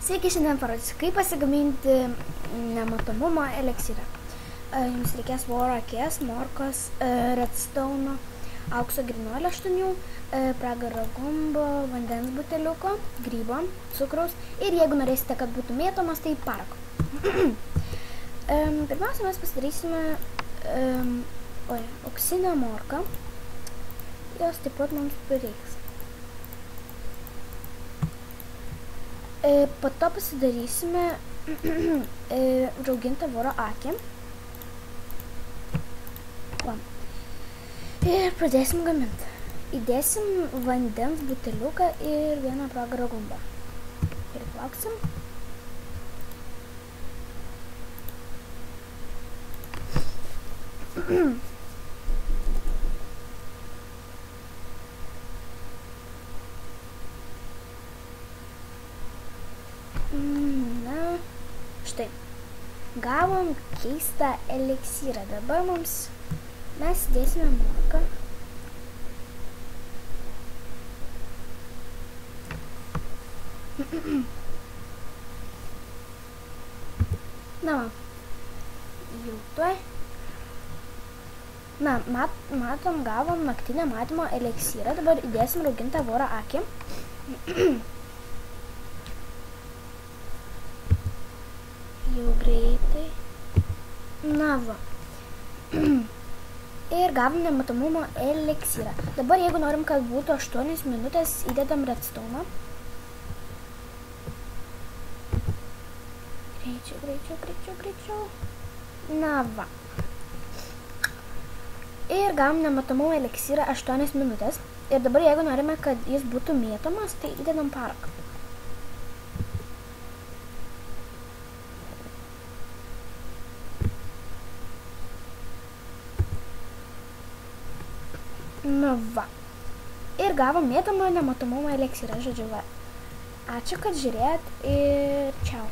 Sveiki, šiandien parodysiu, kaip pasigaminti nematomumo eliksyrą. Jums reikės voro akės, morkos, redstone, aukso grynuolio 8, pragaro gumbo, vandens buteliuko, grybo, cukraus ir jeigu norėsite, kad būtų mėtomas, tai parako. Pirmiausia, mes pasidarysime auksinę morką. Jos taip pat mums prireiks. Po to pasidarysime raugintą voro akį. Ir pradėsim gaminti. Įdėsim vandens buteliuką ir vieną pragaro gumbą. Ir plauksim. Na, štai. Gavom keistą eliksyrą. Dabar mes dėsime morką. Na, jau tuoj. Na, matom, gavom naktinę matymo eliksyrą. Dabar įdėsim raugintą voro akį. Jau greitai. Na va. Ir gavom nematomumo eliksyrą. Dabar jeigu norim, kad būtų 8 minutės, įdedam redstone. Greičiau. Na va. Ir gavom nematomumo eliksyrą 8 minutės. Ir dabar jeigu norime, kad jis būtų mėtomas, tai įdedam paraką. Na va. Ir gavom mėtomą nematomumo eliksyrą, žodžiu va. Ačiū, kad žiūrėjot ir čiau.